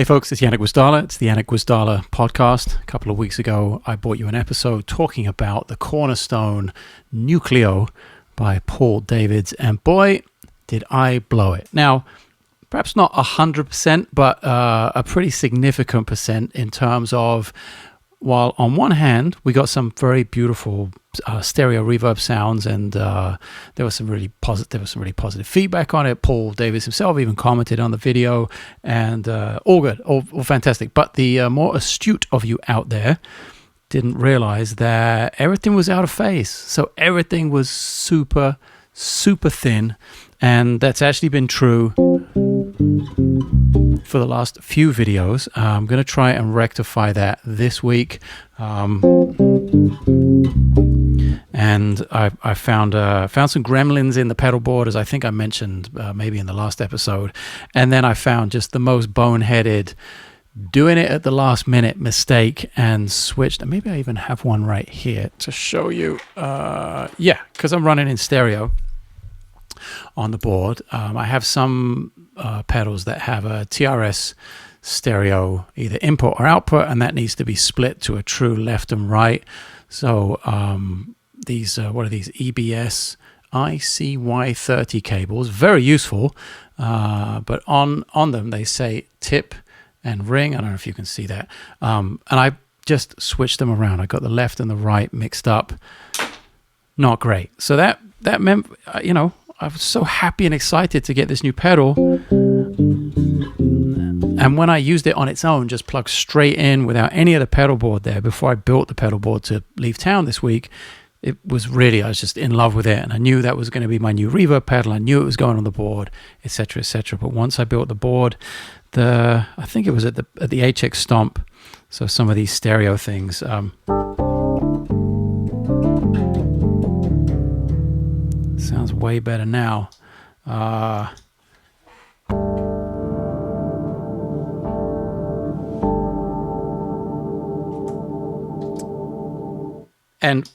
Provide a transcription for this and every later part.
Hey folks, it's Janek Gwizdala. It's the Janek Gwizdala podcast. A couple of weeks ago, I brought you an episode talking about the cornerstone Nucleio by Paul Davids, and boy, did I blow it. Now, perhaps not 100%, but a pretty significant percent in terms of, while on one hand, we got some very beautiful stereo reverb sounds, and there was some really positive feedback on it. Paul Davids himself even commented on the video, and all good, all fantastic. But the more astute of you out there didn't realize that everything was out of phase. So everything was super thin, and that's actually been true for the last few videos. I'm going to try and rectify that this week. And I found some gremlins in the pedal board, as I think I mentioned maybe in the last episode. And then I found just the most boneheaded, doing it at the last minute mistake, and switched. Maybe I even have one right here to show you. Yeah, because I'm running in stereo on the board. I have some pedals that have a TRS stereo, either input or output, and that needs to be split to a true left and right. So these what are these EBS ICY30 cables? Very useful, but on them they say tip and ring. I don't know if you can see that. And I just switched them around. I got the left and the right mixed up. Not great. So that meant, I was so happy and excited to get this new pedal. And when I used it on its own, just plugged straight in without any of the pedal board there, before I built the pedal board to leave town this week, I was just in love with it. And I knew that was going to be my new reverb pedal. I knew it was going on the board, etc., etc. But once I built the board, I think it was at the HX Stomp. So some of these stereo things. Sounds way better now. And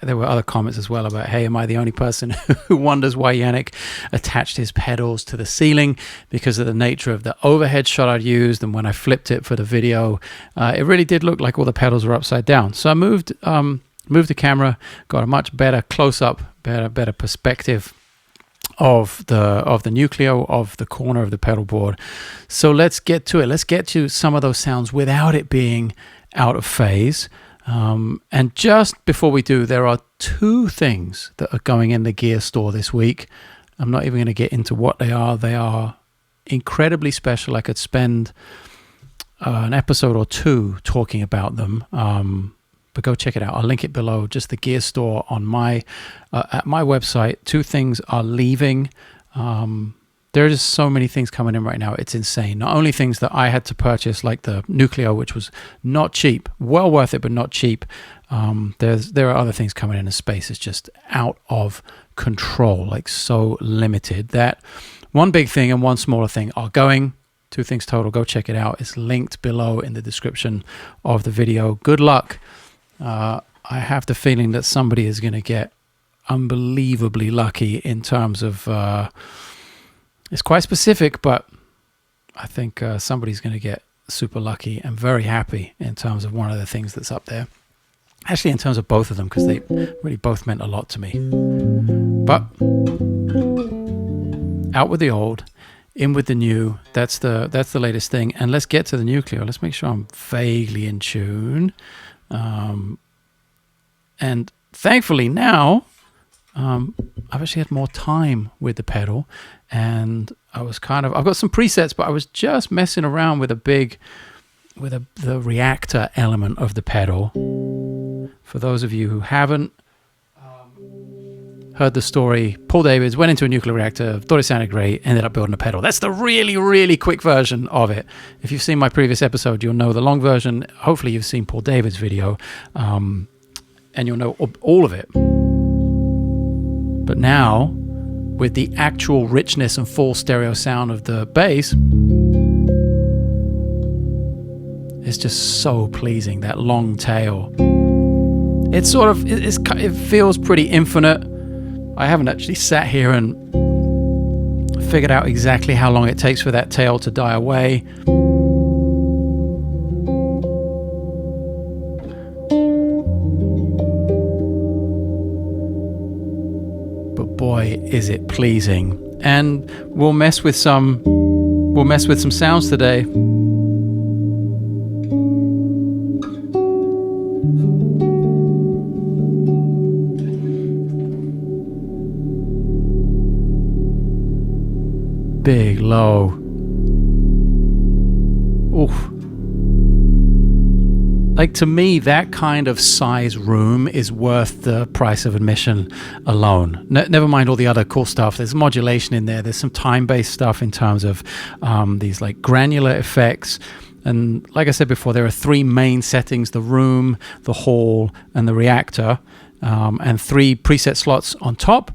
there were other comments as well about, hey, am I the only person who wonders why Janek attached his pedals to the ceiling? Because of the nature of the overhead shot I'd used, and when I flipped it for the video, it really did look like all the pedals were upside down. So I moved the camera, got a much better close-up, better perspective of the Nucleio, of the corner of the pedal board. So let's get to it. Let's get to some of those sounds without it being out of phase. And just before we do, there are two things that are going in the gear store this week. I'm not even going to get into what they are. They are incredibly special. I could spend an episode or two talking about them. But go check it out. I'll link it below. Just the gear store on at my website. Two things are leaving. There are just so many things coming in right now. It's insane. Not only things that I had to purchase, like the Nucleio, which was not cheap, well worth it, but not cheap. There are other things coming in. The space is just out of control, like so limited. That one big thing and one smaller thing are going. Two things total. Go check it out. It's linked below in the description of the video. Good luck. I have the feeling that somebody is going to get unbelievably lucky in terms of... it's quite specific, but I think somebody's going to get super lucky and very happy in terms of one of the things that's up there. Actually, in terms of both of them, because they really both meant a lot to me. But out with the old, in with the new. That's the latest thing. And let's get to the Nucleio. Let's make sure I'm vaguely in tune. And thankfully now, I've actually had more time with the pedal, and I've got some presets, but I was just messing around with the reactor element of the pedal. For those of you who haven't heard the story, Paul Davids went into a nuclear reactor, thought it sounded great, ended up building a pedal. That's the really, really quick version of it. If you've seen my previous episode, you'll know the long version. Hopefully you've seen Paul Davids' video, and you'll know all of it. But now, with the actual richness and full stereo sound of the bass, it's just so pleasing, that long tail. It feels pretty infinite. I haven't actually sat here and figured out exactly how long it takes for that tail to die away. boy, is it pleasing. And we'll mess with some sounds today. Big, low. Oof. Like, to me, that kind of size room is worth the price of admission alone. Never mind all the other cool stuff. There's modulation in there. There's some time-based stuff in terms of these like granular effects. And like I said before, there are three main settings: the room, the hall, and the reactor, and 3 preset slots on top.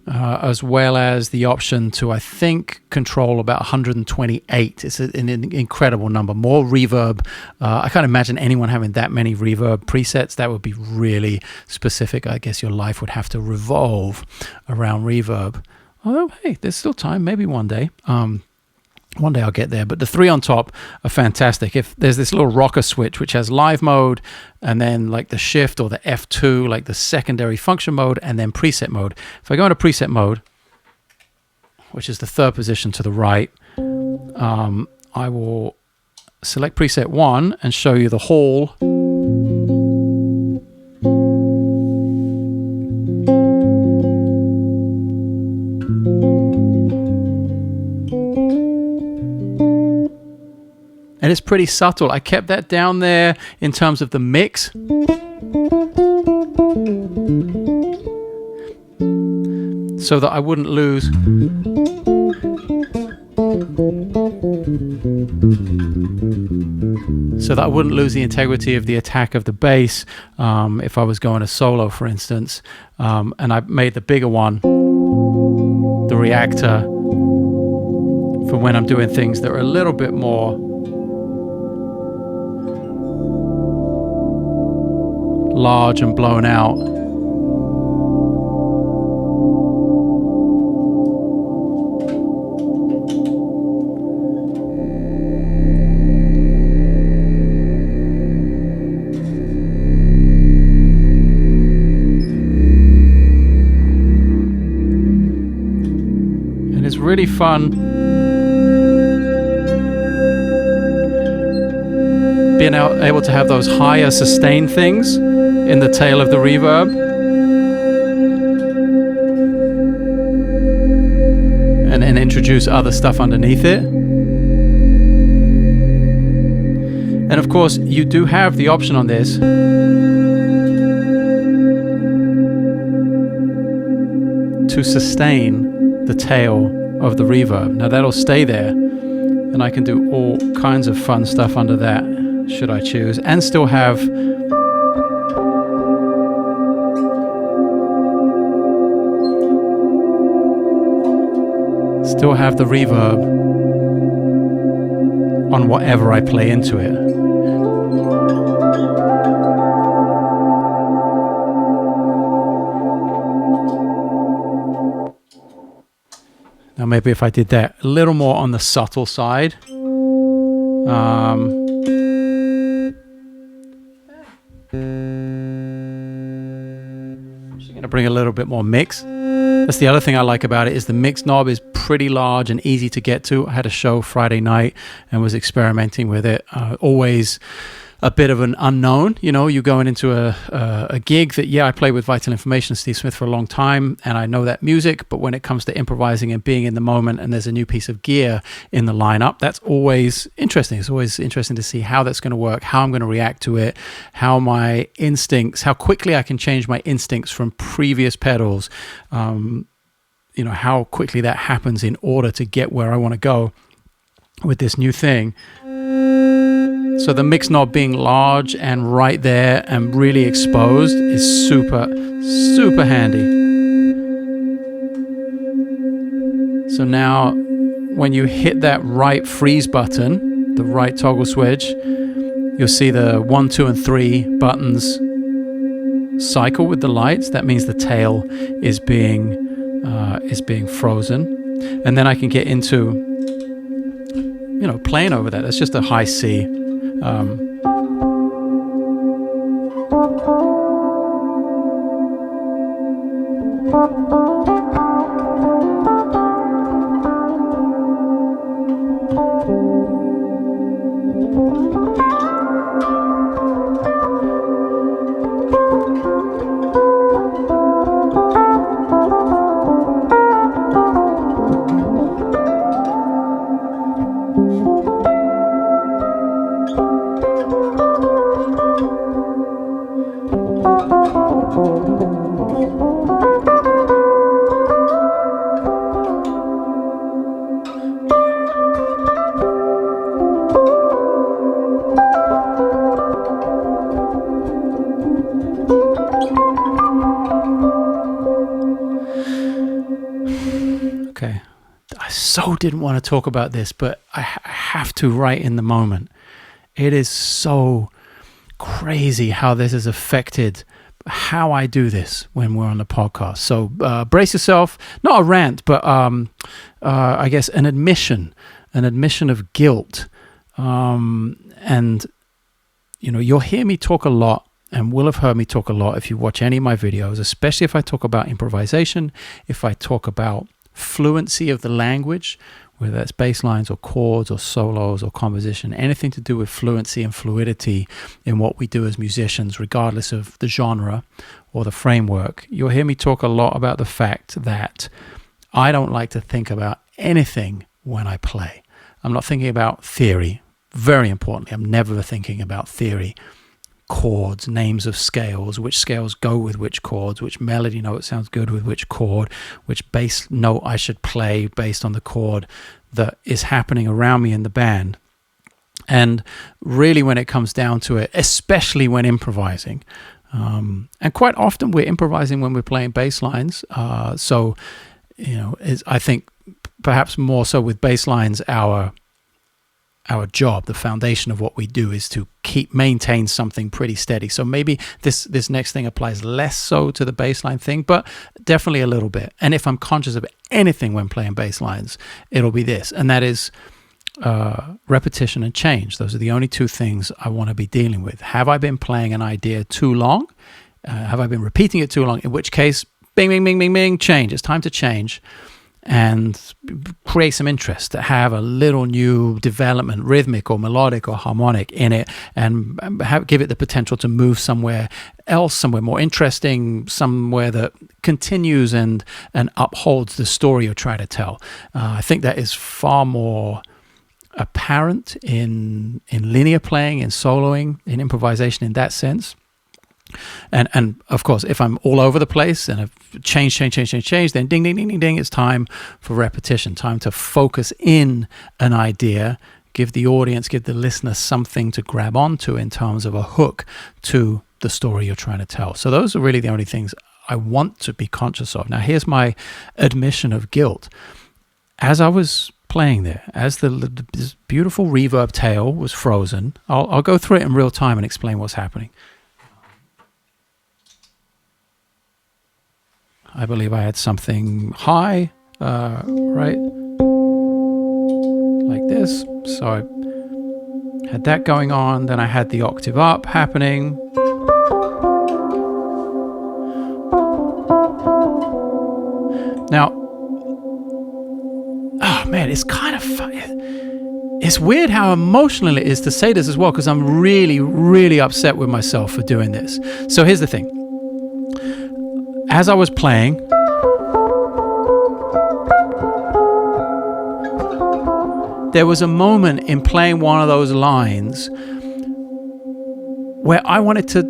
As well as the option to, I think, control about 128. It's an incredible number. More reverb. I can't imagine anyone having that many reverb presets. That would be really specific. I guess your life would have to revolve around reverb. Although, hey, there's still time. Maybe one day. One day I'll get there, but the 3 on top are fantastic. If there's this little rocker switch which has live mode, and then like the shift or the F2, like the secondary function mode, and then preset mode. If I go into preset mode, which is the 3rd position to the right, I will select preset 1 and show you the hall. And it's pretty subtle. I kept that down there in terms of the mix. So that I wouldn't lose. So that I wouldn't lose the integrity of the attack of the bass if I was going a solo, for instance. And I made the bigger one, the reactor, for when I'm doing things that are a little bit more large and blown out. And it's really fun being able to have those higher sustain things in the tail of the reverb, and then introduce other stuff underneath it. And of course, you do have the option on this to sustain the tail of the reverb. Now that'll stay there, and I can do all kinds of fun stuff under that, should I choose, and still have the reverb on whatever I play into it. Now maybe if I did that a little more on the subtle side. I'm just going to bring a little bit more mix. That's the other thing I like about it, is the mix knob is pretty large and easy to get to. I had a show Friday night and was experimenting with it. Always a bit of an unknown. You know, you're going into a gig that, yeah, I played with Vital Information, Steve Smith, for a long time, and I know that music, but when it comes to improvising and being in the moment and there's a new piece of gear in the lineup, that's always interesting. It's always interesting to see how that's going to work, how I'm going to react to it, how my instincts, how quickly I can change my instincts from previous pedals, you know, how quickly that happens in order to get where I want to go with this new thing. So the mix knob being large and right there and really exposed is super, super handy. So now when you hit that right freeze button, the right toggle switch, you'll see the 1, 2, and 3 buttons cycle with the lights. That means the tail is being frozen. And then I can get into, you know, playing over that. That's just a high C. Okay, I so didn't want to talk about this, but I have to right in the moment. It is so crazy how this has affected how I do this when we're on the podcast. So brace yourself. Not a rant, but I guess an admission of guilt. And you'll hear me talk a lot, and will have heard me talk a lot if you watch any of my videos, especially if I talk about improvisation, if I talk about fluency of the language, whether that's bass lines or chords or solos or composition, anything to do with fluency and fluidity in what we do as musicians, regardless of the genre or the framework. You'll hear me talk a lot about the fact that I don't like to think about anything when I play. I'm not thinking about theory. Very importantly, I'm never thinking about theory. Chords, names of scales, which scales go with which chords, which melody note sounds good with which chord, which bass note I should play based on the chord that is happening around me in the band. And really, when it comes down to it, especially when improvising, and quite often we're improvising when we're playing bass lines. So I think perhaps more so with bass lines, our job, the foundation of what we do, is to maintain something pretty steady. So maybe this next thing applies less so to the bassline thing, but definitely a little bit. And if I'm conscious of anything when playing bass lines, it'll be this, and that is repetition and change. Those are the only two things I want to be dealing with. Have I been playing an idea too long? Have I been repeating it too long? In which case, bing, bing, bing, bing, bing, change. It's time to change and create some interest, to have a little new development, rhythmic or melodic or harmonic in it, and give it the potential to move somewhere else, somewhere more interesting, somewhere that continues and upholds the story you're trying to tell. I think that is far more apparent in linear playing, in soloing, in improvisation in that sense. And of course, if I'm all over the place and I've changed, then ding, ding, ding, ding, ding, it's time for repetition, time to focus in an idea, give the audience, give the listener something to grab onto in terms of a hook to the story you're trying to tell. So those are really the only things I want to be conscious of. Now, here's my admission of guilt. As I was playing there, as this beautiful reverb tail was frozen, I'll go through it in real time and explain what's happening. I believe I had something high, right? Like this. So I had that going on. Then I had the octave up happening. Now, oh man, it's kind of it's weird how emotional it is to say this as well, because I'm really, really upset with myself for doing this. So here's the thing. As I was playing, there was a moment in playing one of those lines where I wanted to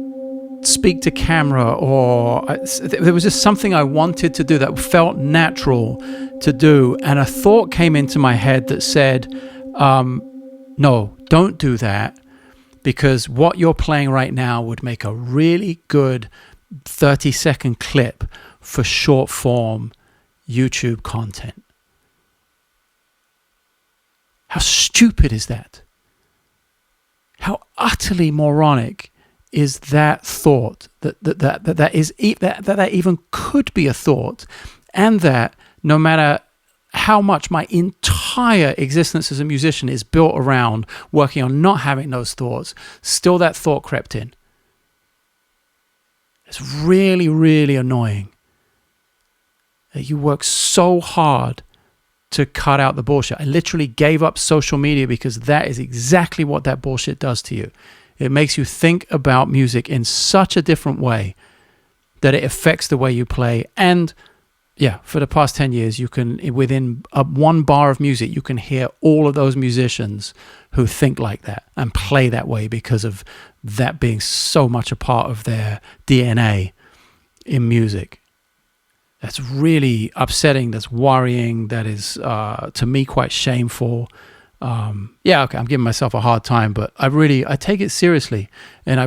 speak to camera, or there was just something I wanted to do that felt natural to do. And a thought came into my head that said, no, don't do that, because what you're playing right now would make a really good 30-second clip for short form YouTube content. How stupid is that? How utterly moronic is that thought, that even could be a thought, and that no matter how much my entire existence as a musician is built around working on not having those thoughts, still that thought crept in. It's really, really annoying that you work so hard to cut out the bullshit. I literally gave up social media because that is exactly what that bullshit does to you. It makes you think about music in such a different way that it affects the way you play. And yeah, for the past 10 years, you can, within one bar of music, you can hear all of those musicians who think like that and play that way because of that being so much a part of their DNA in music. That's really upsetting. That's worrying. That is, to me, quite shameful. Yeah, okay, I'm giving myself a hard time, but I take it seriously. And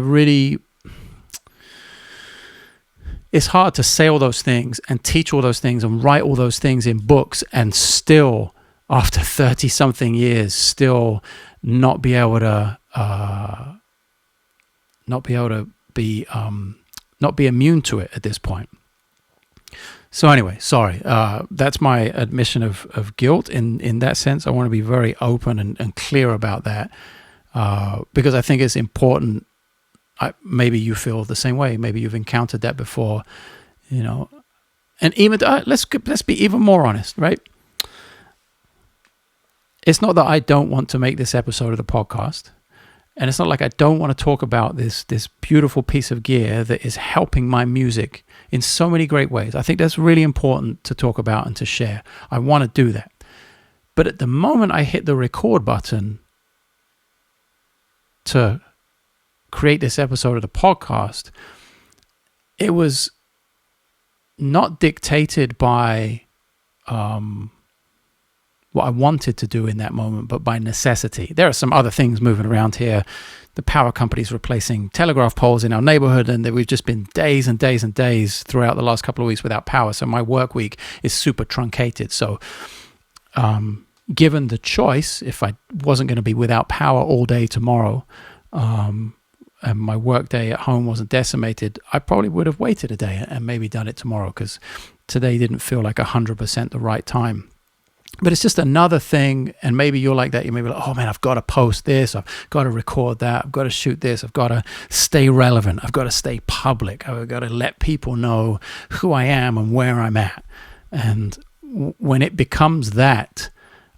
it's hard to say all those things and teach all those things and write all those things in books and still, after 30 something years, still not be able to be immune to it at this point. So anyway, sorry, that's my admission of guilt in that sense. I want to be very open and clear about that, because I think it's important. Maybe you feel the same way. Maybe you've encountered that before, and even let's be even more honest, right? It's not that I don't want to make this episode of the podcast, and it's not like I don't want to talk about this beautiful piece of gear that is helping my music in so many great ways. I think that's really important to talk about and to share. I want to do that. But at the moment I hit the record button to create this episode of the podcast, it was not dictated by what I wanted to do in that moment, but by necessity. There are some other things moving around here. The power company's replacing telegraph poles in our neighborhood, and we've just been days and days and days throughout the last couple of weeks without power. So my work week is super truncated. So given the choice, if I wasn't going to be without power all day tomorrow, and my work day at home wasn't decimated, I probably would have waited a day and maybe done it tomorrow, because today didn't feel like 100% the right time. But it's just another thing, and maybe you're like that. You may be like, oh man, I've got to post this, I've got to record that, I've got to shoot this, I've got to stay relevant, I've got to stay public, I've got to let people know who I am and where I'm at. And when it becomes that,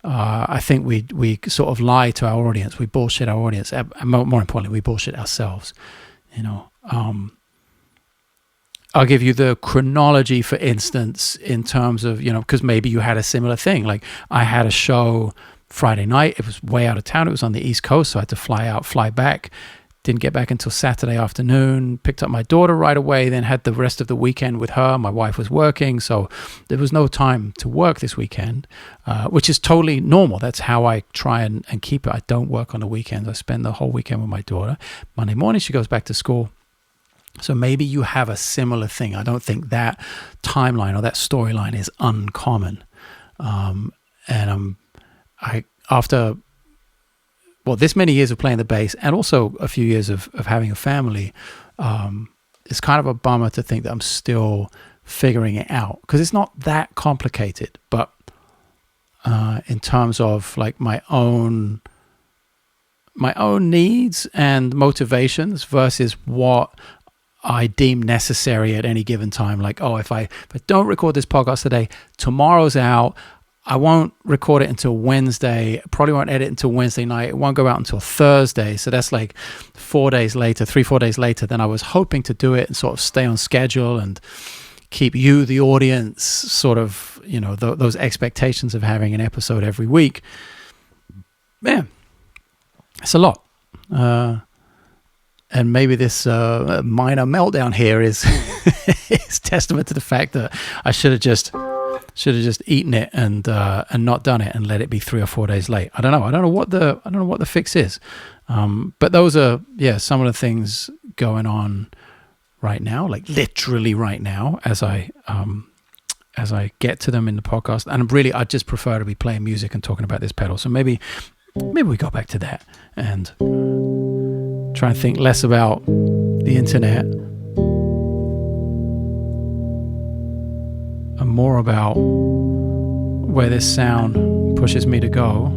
I think we sort of lie to our audience, we bullshit our audience, and more importantly, we bullshit ourselves. I'll give you the chronology, for instance, in terms of, because maybe you had a similar thing. Like I had a show Friday night. It was way out of town. It was on the East Coast, so I had to fly out, fly back. Didn't get back until Saturday afternoon. Picked up my daughter right away, then had the rest of the weekend with her. My wife was working, so there was no time to work this weekend, which is totally normal. That's how I try and keep it. I don't work on the weekends. I spend the whole weekend with my daughter. Monday morning, she goes back to school. So maybe you have a similar thing. I don't think that timeline or that storyline is uncommon. After this many years of playing the bass and also a few years of having a family, it's kind of a bummer to think that I'm still figuring it out, because it's not that complicated. But in terms of like my own needs and motivations versus what I deem necessary at any given time. Like, if I don't record this podcast today, tomorrow's out. I won't record it until Wednesday. Probably won't edit until Wednesday night. It won't go out until Thursday. So that's like 4 days later, 3-4 days later than I was hoping to do it, and sort of stay on schedule and keep you, the audience, sort of, those expectations of having an episode every week. Man, it's a lot. And maybe this minor meltdown here is is testament to the fact that I should have just eaten it and not done it and let it be 3 or 4 days late. I don't know what the fix is. But those are some of the things going on right now, like literally right now, as I get to them in the podcast. And really, I just prefer to be playing music and talking about this pedal. So maybe we go back to that and try and think less about the internet and more about where this sound pushes me to go.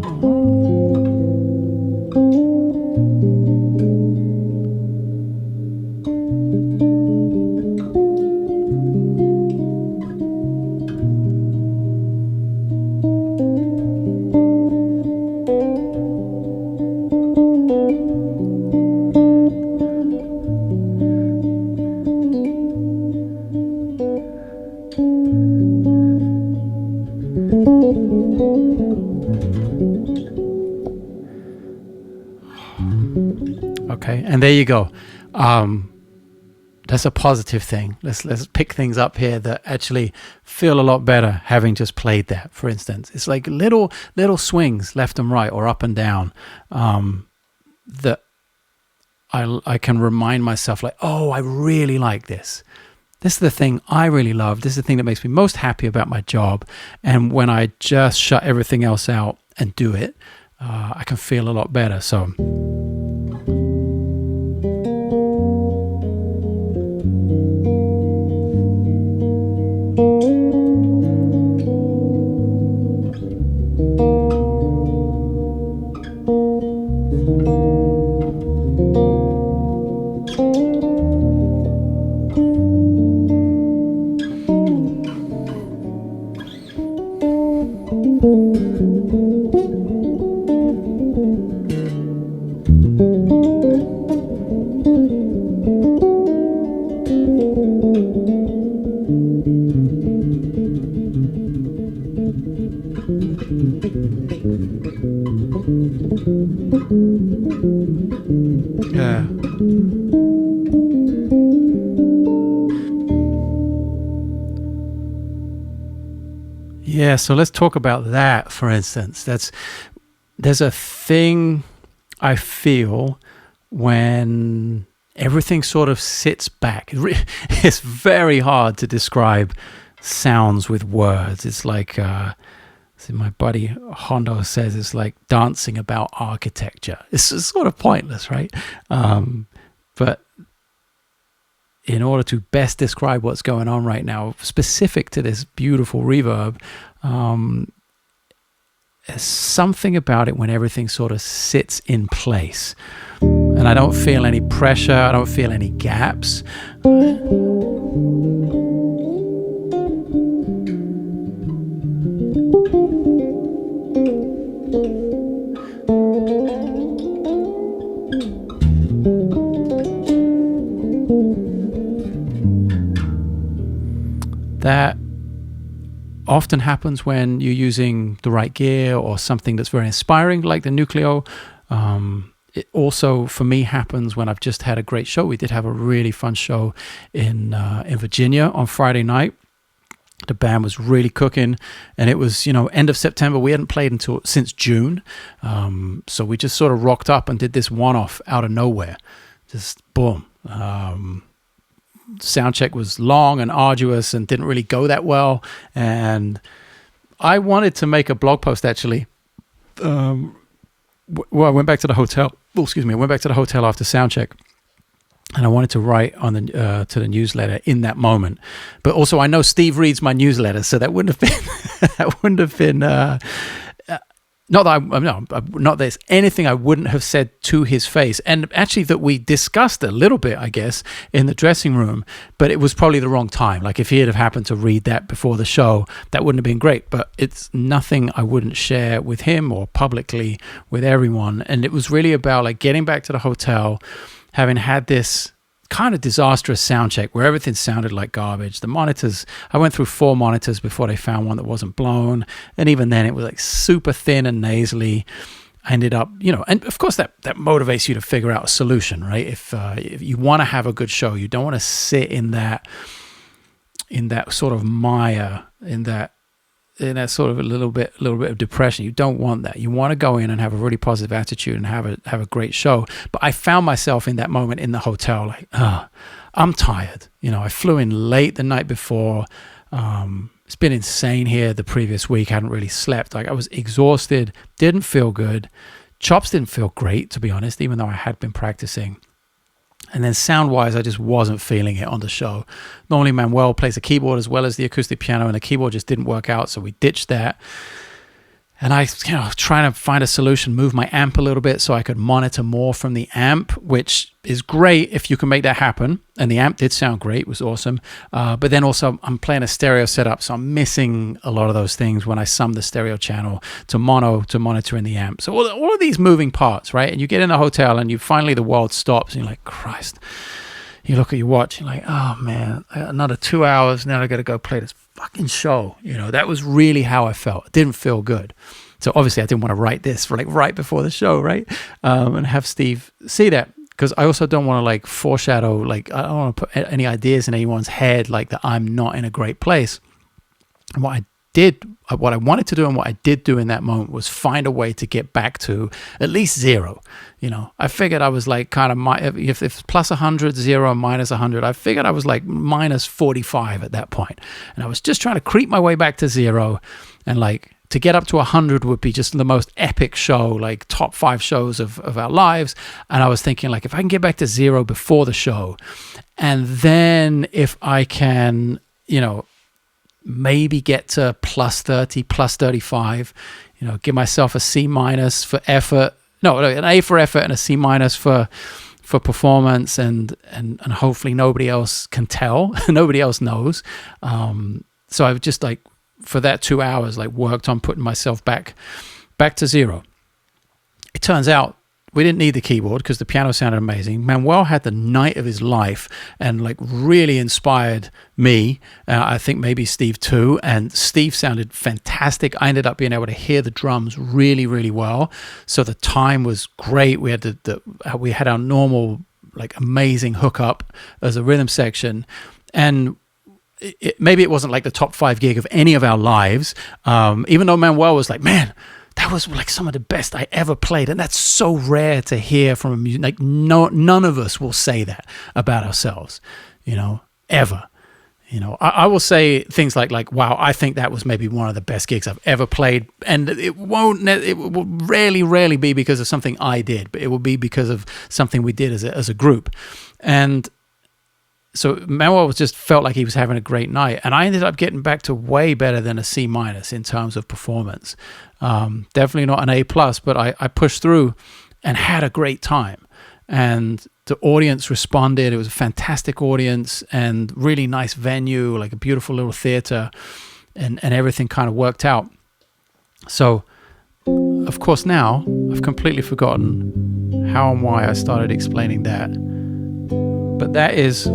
Okay, and there you go. That's a positive thing. Let's pick things up here that actually feel a lot better having just played that. For instance, it's like little swings left and right or up and down that I can remind myself like, oh, I really like this. This is the thing I really love. This is the thing that makes me most happy about my job. And when I just shut everything else out and do it, I can feel a lot better. So. Yeah. Yeah, so let's talk about that, for instance. There's a thing I feel when everything sort of sits back. It's very hard to describe sounds with words. It's like, my buddy Hondo says, it's like dancing about architecture. It's sort of pointless, right? But in order to best describe what's going on right now, specific to this beautiful reverb, there's something about it when everything sort of sits in place. And I don't feel any pressure, I don't feel any gaps. That often happens when you're using the right gear or something that's very inspiring, like the Nucleio. It also, for me, happens when I've just had a great show. We did have a really fun show in Virginia on Friday night. The band was really cooking, and it was, end of September. We hadn't played since June. So we just sort of rocked up and did this one-off out of nowhere. Just boom. Sound check was long and arduous and didn't really go that well. And I wanted to make a blog post, actually. I went back to the hotel. I went back to the hotel after sound check. And I wanted to write on the to the newsletter in that moment, but also I know Steve reads my newsletter, so that wouldn't have been not that there's anything I wouldn't have said to his face, and actually that we discussed a little bit, I guess, in the dressing room, but it was probably the wrong time. Like if he had happened to read that before the show, that wouldn't have been great. But it's nothing I wouldn't share with him or publicly with everyone, and it was really about like getting back to the hotel, having had this kind of disastrous sound check where everything sounded like garbage. The monitors, I went through 4 monitors before they found one that wasn't blown. And even then it was like super thin and nasally. I ended up, and of course that motivates you to figure out a solution, right? If you want to have a good show, you don't want to sit in that sort of mire, in that sort of a little bit of depression. You don't want that. You want to go in and have a really positive attitude and have a great show. But I found myself in that moment in the hotel, like, I'm tired. I flew in late the night before. It's been insane here the previous week. I hadn't really slept. Like I was exhausted, didn't feel good. Chops didn't feel great, to be honest, even though I had been practicing. And then sound-wise, I just wasn't feeling it on the show. Normally, Manuel plays the keyboard as well as the acoustic piano, and the keyboard just didn't work out, so we ditched that. And I, trying to find a solution, move my amp a little bit so I could monitor more from the amp, which is great if you can make that happen. And the amp did sound great, it was awesome. But then also, I'm playing a stereo setup, so I'm missing a lot of those things when I sum the stereo channel to mono to monitor in the amp. So all of these moving parts, right? And you get in a hotel and finally the world stops and you're like, Christ. You look at your watch, you're like, oh man, another 2 hours, now I got to go play this fucking show. That was really how I felt. It didn't feel good. So obviously I didn't want to write this for like right before the show, right? And have Steve see that, because I also don't want to like foreshadow, like I don't want to put any ideas in anyone's head like that I'm not in a great place. And what I wanted to do and what I did do in that moment was find a way to get back to at least 0. I figured I was like kind of, if it's plus 100, 0, minus 100, I figured I was like minus 45 at that point. And I was just trying to creep my way back to 0, and like to get up to 100 would be just the most epic show, like top 5 shows of our lives. And I was thinking like, if I can get back to 0 before the show, and then if I can, maybe get to plus 30, plus 35, give myself a C- for effort. No, an A for effort and a C- for performance, and hopefully nobody else can tell, nobody else knows. So I've just like, for that 2 hours, like worked on putting myself back to 0. It turns out we didn't need the keyboard because the piano sounded amazing. Manuel had the night of his life and like really inspired me. I think maybe Steve too. And Steve sounded fantastic. I ended up being able to hear the drums really, really well. So the time was great. We had we had our normal like amazing hookup as a rhythm section, and maybe it wasn't like the top 5 gig of any of our lives. Even though Manuel was like, man, that was like some of the best I ever played. And that's so rare to hear from a music. Like none of us will say that about ourselves, ever. I will say things like, wow, I think that was maybe one of the best gigs I've ever played. And it will rarely be because of something I did, but it will be because of something we did as a group. And so Manuel just felt like he was having a great night, and I ended up getting back to way better than a C- in terms of performance. Definitely not an A+, but I pushed through and had a great time. And the audience responded. It was a fantastic audience and really nice venue, like a beautiful little theater, and everything kind of worked out. So, of course, now I've completely forgotten how and why I started explaining that. But that is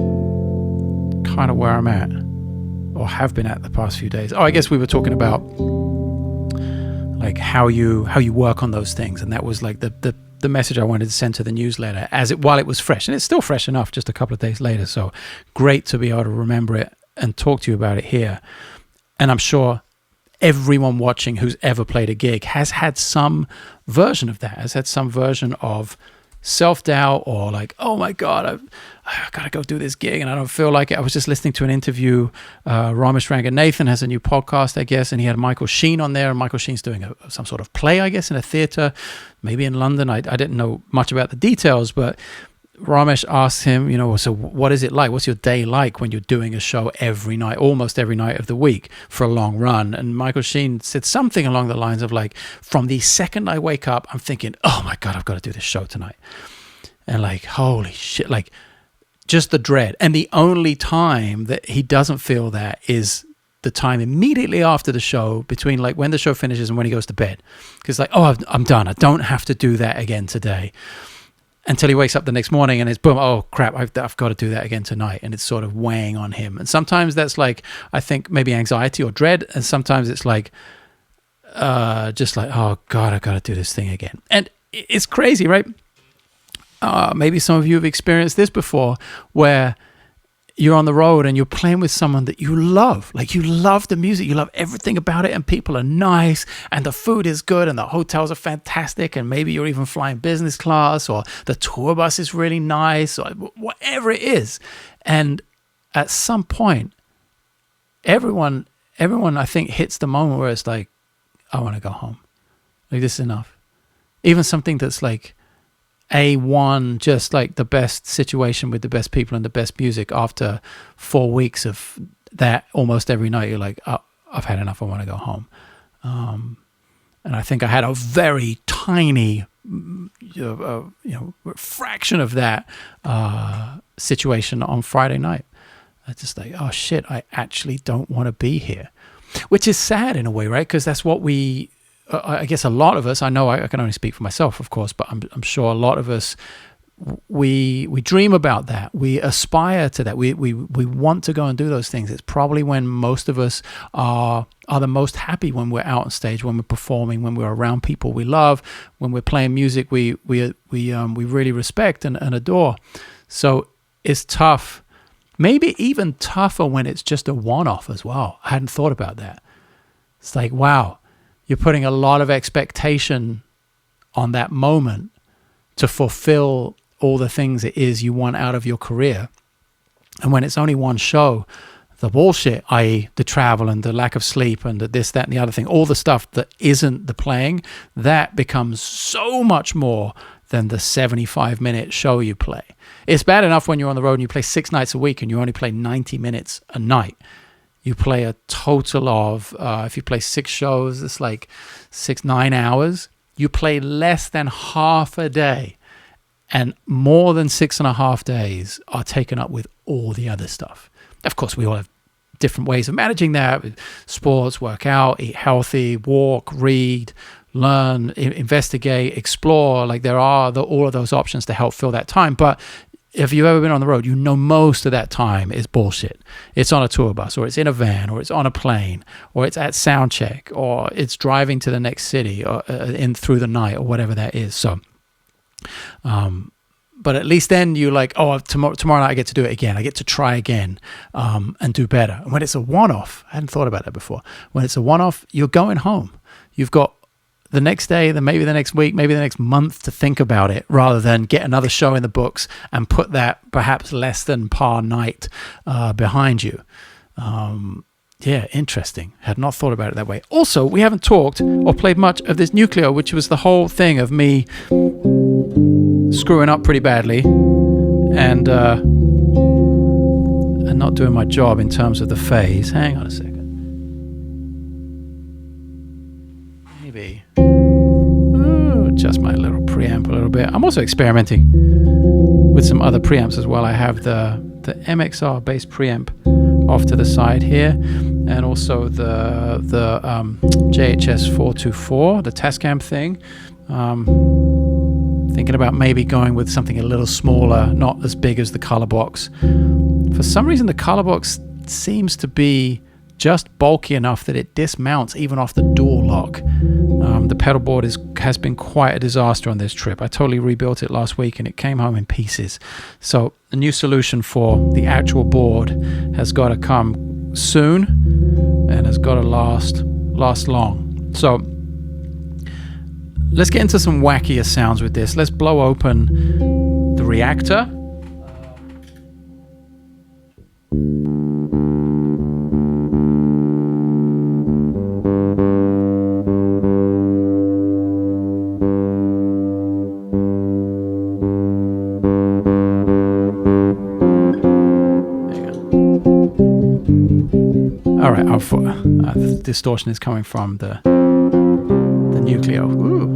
kind of where I'm at, or have been at the past few days. I guess we were talking about like how you work on those things, and that was like the message I wanted to send to the newsletter while it was fresh, and it's still fresh enough just a couple of days later. So great to be able to remember it and talk to you about it here. And I'm sure everyone watching who's ever played a gig has had some version of that, has had some version of self-doubt, or like, oh my God, I've got to go do this gig and I don't feel like it. I was just listening to an interview. Ramesh Ranganathan has a new podcast, I guess, and he had Michael Sheen on there, and Michael Sheen's doing some sort of play, I guess, in a theater, maybe in London. I didn't know much about the details, but Ramesh asked him, so what is it like? What's your day like when you're doing a show every night, almost every night of the week for a long run? And Michael Sheen said something along the lines of like, from the second I wake up, I'm thinking, oh my God, I've got to do this show tonight. And like, holy shit, like just the dread. And the only time that he doesn't feel that is the time immediately after the show, between like when the show finishes and when he goes to bed. Because like, oh, I'm done. I don't have to do that again today. Until he wakes up the next morning and it's boom, oh crap, I've got to do that again tonight. And it's sort of weighing on him. And sometimes that's like, I think maybe anxiety or dread. And sometimes it's like, just like, oh God, I've got to do this thing again. And it's crazy, right? Maybe some of you have experienced this before, where you're on the road and you're playing with someone that you love. Like you love the music, you love everything about it, and people are nice, and the food is good, and the hotels are fantastic, and maybe you're even flying business class, or the tour bus is really nice, or whatever it is. And at some point, everyone I think hits the moment where it's like, I want to go home. Like, this is enough. Even something that's like A1, just like the best situation with the best people and the best music, after 4 weeks of that almost every night, you're like, oh, I've had enough, I want to go home. And I think I had a very tiny fraction of that situation on Friday night. I just like, oh shit, I actually don't want to be here. Which is sad in a way, right? Because that's what I guess a lot of us, I know I can only speak for myself, of course, but I'm sure a lot of us we dream about that. We aspire to that. We want to go and do those things. It's probably when most of us are the most happy, when we're out on stage, when we're performing, when we're around people we love, when we're playing music we really respect and adore. So it's tough, maybe even tougher when it's just a one-off as well. I hadn't thought about that. It's like, wow, you're putting a lot of expectation on that moment to fulfill all the things it is you want out of your career. And when it's only one show, the bullshit, i.e. the travel and the lack of sleep and the this, that, and the other thing, all the stuff that isn't the playing, that becomes so much more than the 75-minute show you play. It's bad enough when you're on the road and you play 6 nights a week and you only play 90 minutes a night. You play a total of, if you play 6 shows, it's like 9 hours. You play less than half a day, and more than 6.5 days are taken up with all the other stuff. Of course, we all have different ways of managing that: sports, work out, eat healthy, walk, read, learn, investigate, explore. Like, there are all of those options to help fill that time. But if you've ever been on the road, you know most of that time is bullshit. It's on a tour bus, or it's in a van, or it's on a plane, or it's at sound check, or it's driving to the next city, or in through the night, or whatever that is. So, but at least then you're like, oh, tomorrow night I get to do it again. I get to try again and do better. And when it's a one-off, I hadn't thought about that before. When it's a one-off, you're going home. You've got the next day, then maybe the next week, maybe the next month to think about it, rather than get another show in the books and put that perhaps less than par night behind you. Yeah, interesting. Had not thought about it that way. Also, we haven't talked or played much of this Nucleio, which was the whole thing of me screwing up pretty badly and not doing my job in terms of the phase. Hang on a second. Maybe adjust my little preamp a little bit. I'm also experimenting with some other preamps as well. I have the MXR bass preamp off to the side here, and also the JHS 424, the Tascam thing. Thinking about maybe going with something a little smaller, not as big as the color box. For some reason, the color box seems to be just bulky enough that it dismounts even off the door lock. The pedal board has been quite a disaster on this trip. I totally rebuilt it last week and it came home in pieces. So a new solution for the actual board has got to come soon and has got to last long. So let's get into some wackier sounds with this. Let's blow open the reactor. All right, the distortion is coming from the Nucleio. Ooh.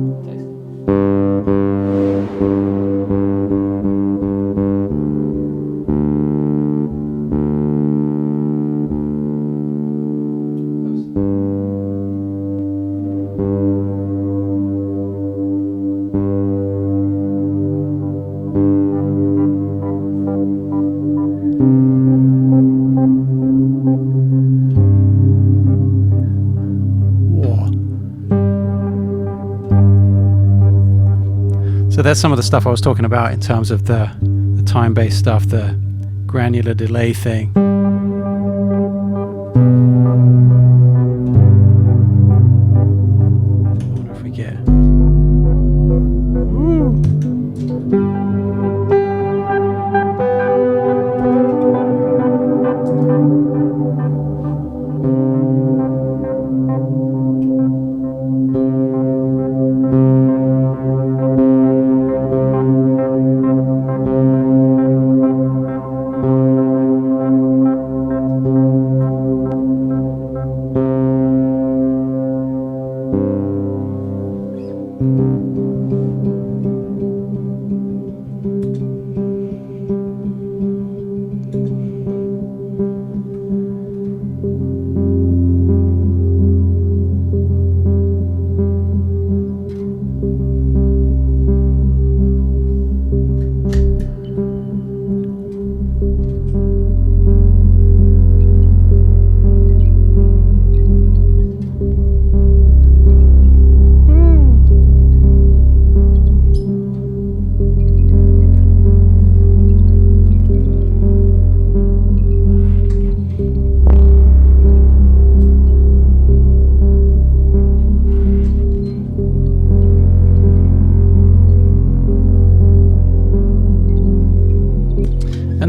So that's some of the stuff I was talking about in terms of the time-based stuff, the granular delay thing. I wonder if we get...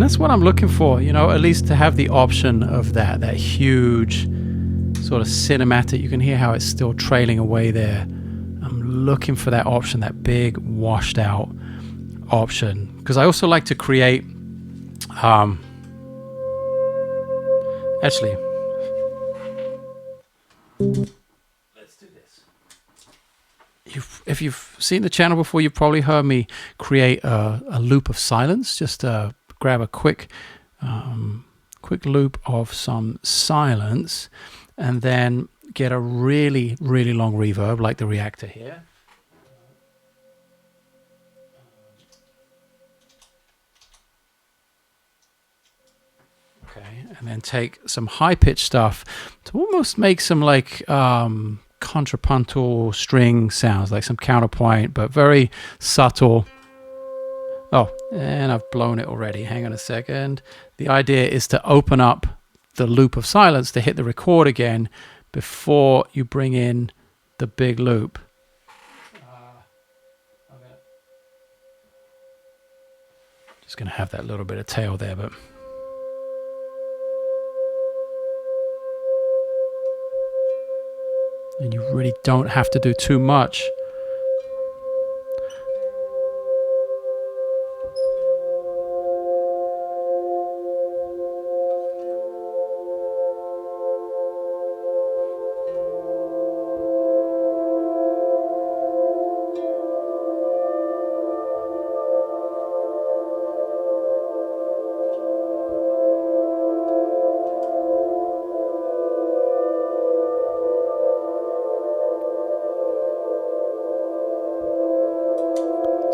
that's what I'm looking for, you know, at least to have the option of that huge sort of cinematic. You can hear how it's still trailing away there. I'm looking for that option, that big washed out option, because I also like to create actually, let's do this. If you've seen the channel before, you've probably heard me create a loop of silence. Just grab a quick loop of some silence, and then get a really, really long reverb like the reactor here. Okay, and then take some high-pitched stuff to almost make some like contrapuntal string sounds, like some counterpoint, but very subtle. Oh, and I've blown it already. Hang on a second. The idea is to open up the loop of silence to hit the record again before you bring in the big loop. Just going to have that little bit of tail there, but... And you really don't have to do too much.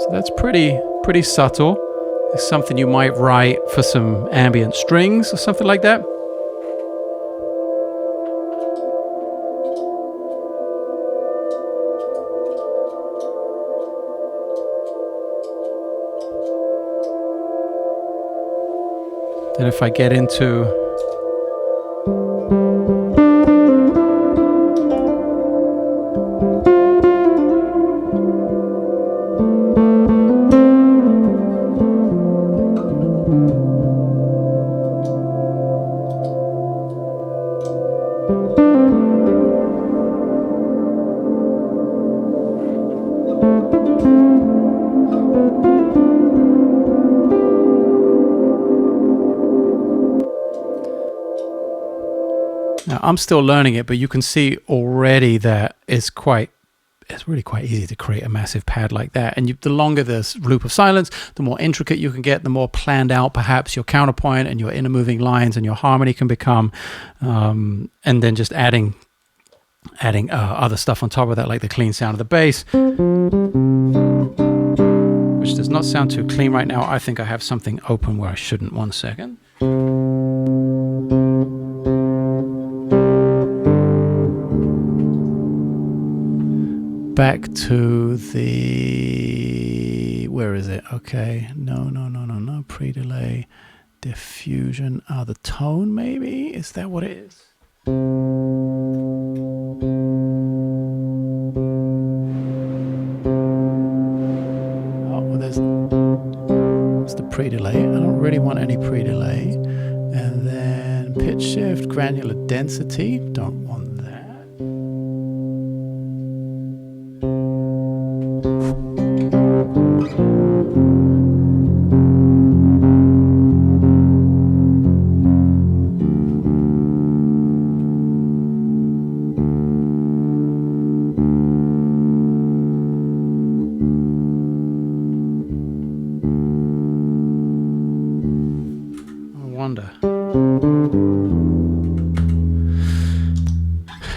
So that's pretty subtle. It's something you might write for some ambient strings or something like that. Then if I get into Now, I'm still learning it, but you can see already that it's really quite easy to create a massive pad like that. And the longer this loop of silence, the more intricate you can get, the more planned out perhaps your counterpoint and your inner moving lines and your harmony can become. And then just adding other stuff on top of that, like the clean sound of the bass, which does not sound too clean right now. I think I have something open where I shouldn't. 1 second. Back to the, where is it? Okay, no, pre-delay, diffusion, the tone maybe? Is that what it is? Oh, well, it's the pre-delay. I don't really want any pre-delay. And then pitch shift, granular density, don't want that.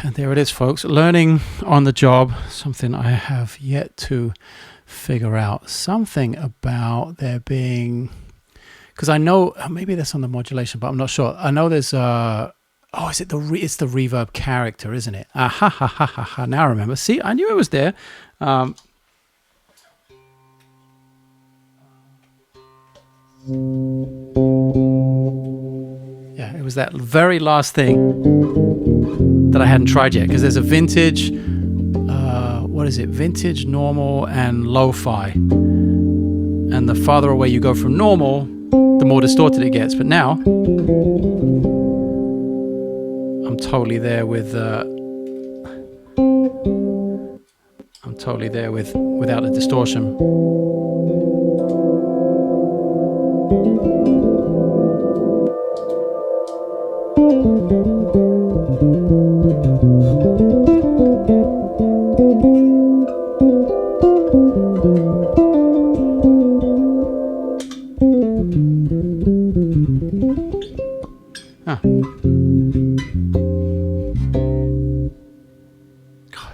And there it is, folks. Learning on the job, something I have yet to figure out. Something about there being, because I know maybe that's on the modulation, but I'm not sure. I know there's it's the reverb character, isn't it? Ha ha ha ha ha. Now I remember. See, I knew it was there. Yeah, it was that very last thing that I hadn't tried yet, because there's a vintage, what is it? Vintage, normal, and lo-fi. And the farther away you go from normal, the more distorted it gets. But now I'm totally there with without the distortion.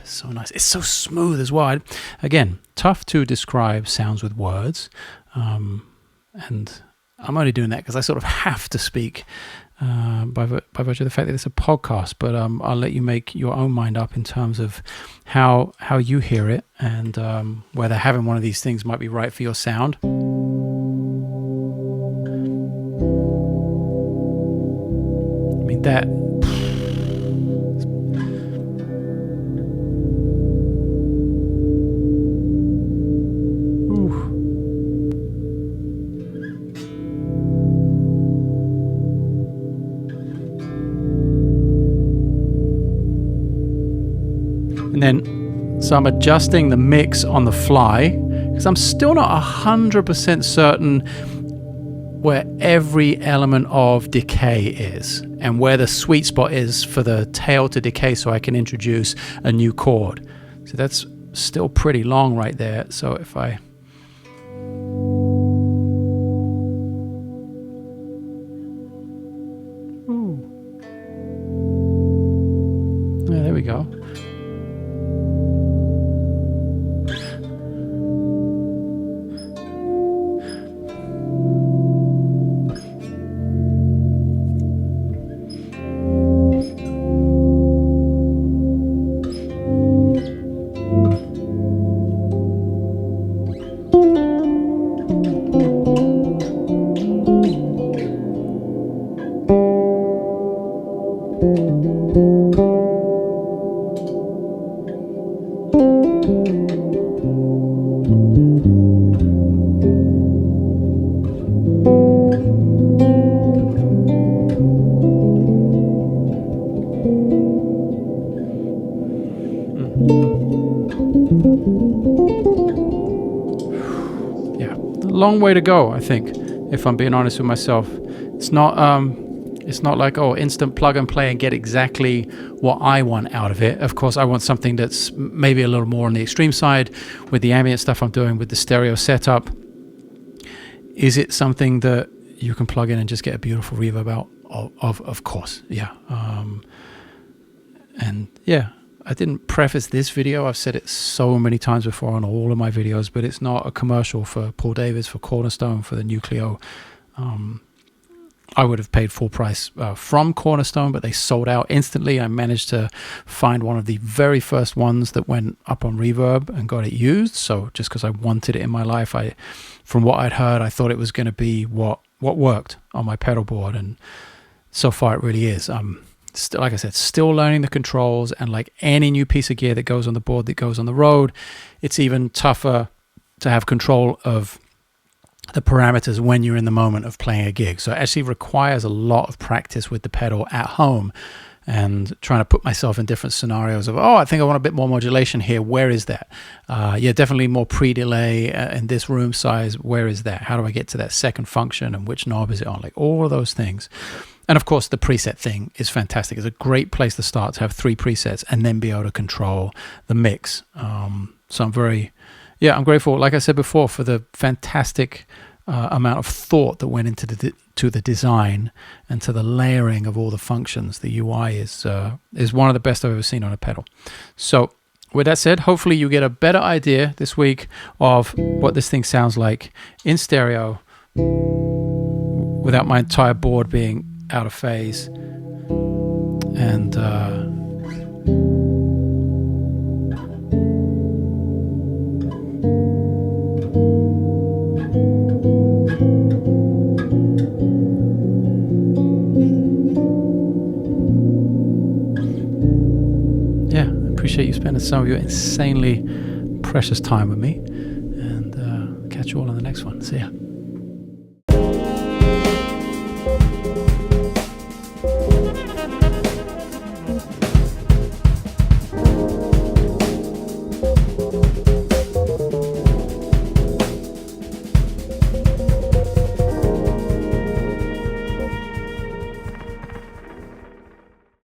So nice. It's so smooth as well. Again, tough to describe sounds with words, and I'm only doing that because I sort of have to speak by virtue of the fact that it's a podcast. But I'll let you make your own mind up in terms of how you hear it, and whether having one of these things might be right for your sound. I mean that. And then, so I'm adjusting the mix on the fly because I'm still not 100% certain where every element of decay is and where the sweet spot is for the tail to decay so I can introduce a new chord. So that's still pretty long right there. So if I... Ooh. Yeah, there we go. Long way to go, I think, if I'm being honest with myself. It's not like, oh, instant plug and play and get exactly what I want out of it. Of course, I want something that's maybe a little more on the extreme side with the ambient stuff I'm doing with the stereo setup. Is it something that you can plug in and just get a beautiful reverb out of course, yeah. And yeah, I didn't preface this video. I've said it so many times before on all of my videos, but it's not a commercial for Paul Davis, for Cornerstone, for the Nucleio. I would have paid full price from Cornerstone, but they sold out instantly. I managed to find one of the very first ones that went up on Reverb and got it used. So just because I wanted it in my life, from what I'd heard, I thought it was going to be what worked on my pedal board, and so far it really is. Like I said, still learning the controls, and like any new piece of gear that goes on the board that goes on the road, it's even tougher to have control of the parameters when you're in the moment of playing a gig. So it actually requires a lot of practice with the pedal at home and trying to put myself in different scenarios of, oh, I think I want a bit more modulation here. Where is that? Yeah, definitely more pre-delay in this room size. Where is that? How do I get to that second function, and which knob is it on? Like all of those things. And of course, the preset thing is fantastic. It's a great place to start, to have 3 presets and then be able to control the mix. So I'm I'm grateful, like I said before, for the fantastic amount of thought that went into the design and to the layering of all the functions. The UI is one of the best I've ever seen on a pedal. So with that said, hopefully you get a better idea this week of what this thing sounds like in stereo without my entire board being out of phase. And yeah, I appreciate you spending some of your insanely precious time with me.